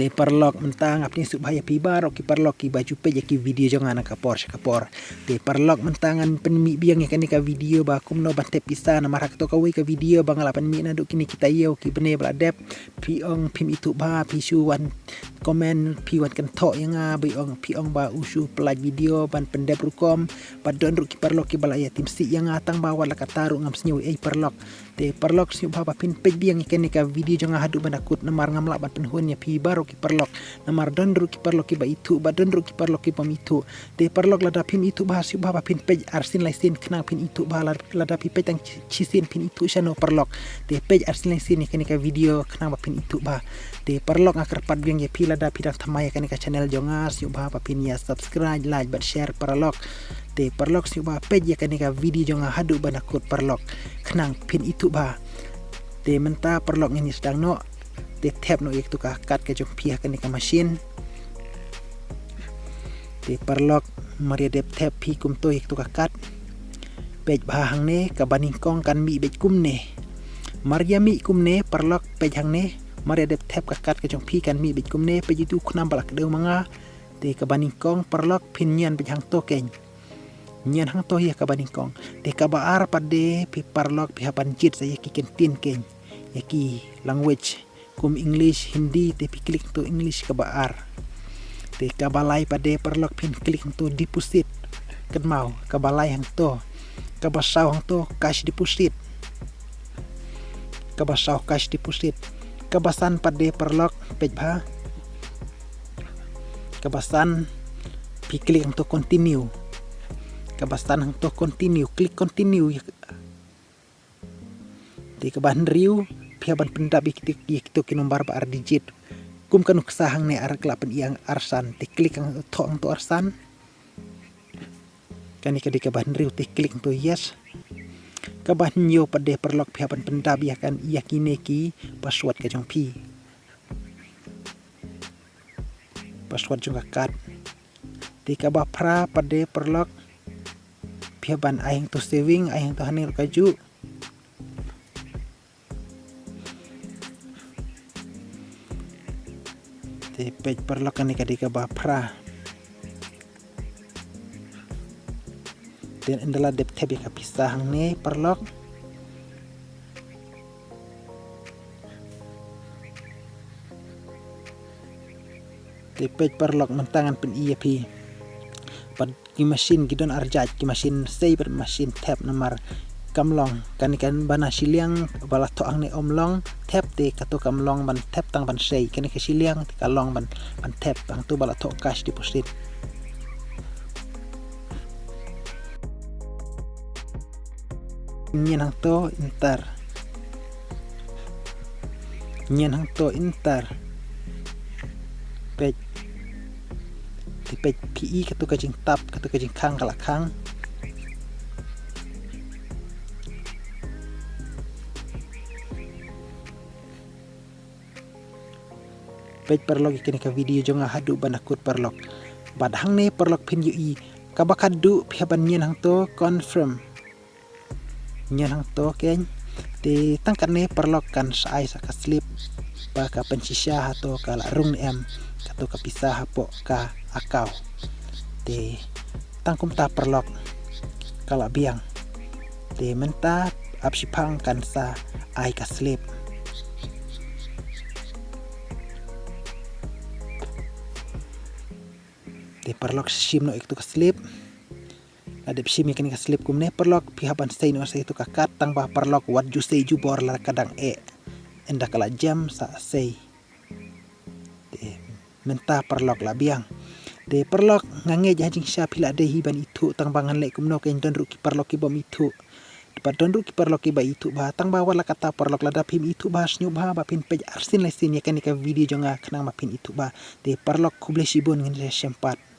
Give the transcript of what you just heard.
te perlok mentang apni subhaya pibar oki perlok ki baju pe ki video jangan kapor te perlok mentangan penmi biang kan ka video ba kum no bante pisa na marak to kawi ka video bangalapan mi na do kini kita yo ki bene bladep piong pim itu ba pisu wan komen piwan kan to yang biong piong ba usu pelaj video ban pendep rukom padon ru ki perlok ki balaya tim si yang atang ba wala kataru ngam snyu perlok te perlok si ba pin pe biang kan ka video jangan hadu banakut namar ngam laban penhunnya pi baru ki perlok namar dondru ki perlok ki ba itu ba dondru ki perlok ki pam itu te perlok lada pin itu ba si ba pin pej arsin laisin kenang pin itu ba lada pi pej tang cisin pin itu sano perlok te pej arsin laisin kan ka video kenang ba pin itu ba te perlok ngakar pat biang ya pi lada pi dak tamaya kan ka channel jongas yu ba pin ya subscribe like but share perlok te perlok si ba pej ya kan ka video jonga hadu banakut perlok kenang pin itu ba te menta perlok ini sedang no te tab no yaitu kat ke jong pihak ni ka machine te perlok maria dep tab pi kum to yaitu kat pej bahang ne ka baningkong kan mi bej kum ne maria mi kum ne perlok pej hang ne maria dep tab kat ke jong pi kan mi bej kum ne pej itu kunam balak deu manga te ka baningkong perlok pin nyan bej hang to ken nyan hang to ya ka baningkong te ka baar pade pi perlok pi hapan jit saya ki kentin ken yaki language kum English Hindi te pi klik to English ka baar te ka balai pade perlok pin klik to deposit kan mau ka balai hang to ka basaw hang to cash deposit ka basaw cash deposit ka basan pade perlok pej ba ka basan pi klik to continue ka basan hang to continue klik continue te ka ban riu piaban pendap ikto kinombar ba digit kum kan uksahang ne ar klapen yang arsan te klik ang to arsan kan ka ban riu te klik to yes ka ban yo pade perlok piaban pendap ya kan yakine ki password ka jong pi password jong kat te ka ba pra pade perlok piaban ayang to saving ayang to hanir kaju te pej perlok kan ka bapra dan indala dep tab ka pisah ne perlok te pej perlok mentangan pen pi pad ki mesin gidon arjat ki mesin sei per mesin tab nomor kamlong kan bana siliang bala to ang ne omlong tap te kato kamlong ban tap tang ban sei kan ke siliang te kalong ban tap ang tu bala to cash deposit nyen hang to intar pej te pej pi kato ka jing tap kato ka jing khang kala khang pej perlok ikini ka video jonga hadu banakut perlok badhang ne perlok pin yu kabakadu pihaban nyen hang to confirm nyen hang to ken te tangkan ne perlok kan sai sa ka slip pa ka pensisya hato ka larung em kato ka pisah hapo ka akau te tangkum ta perlok kala biang te menta apsipang kan sa ai ka slip te perlok sim no iktu ka slip ada sim kan ka slip kum ne perlok pihaban stay no sa itu ka katang ba perlok wat ju stay ju bor la kadang enda kala jam sa sei te menta perlok la biang te perlok ngange jajing sya pila de hiban itu tang bangan le kum no ken don ru ki perlok ki bom itu dapat don ru ki perlok ki ba itu ba tang ba wala kata perlok la da pim itu ba snyu ba pin pej arsin le sin ya kan ka video jonga kenang ma pin itu ba te perlok kuble sibon ngin sempat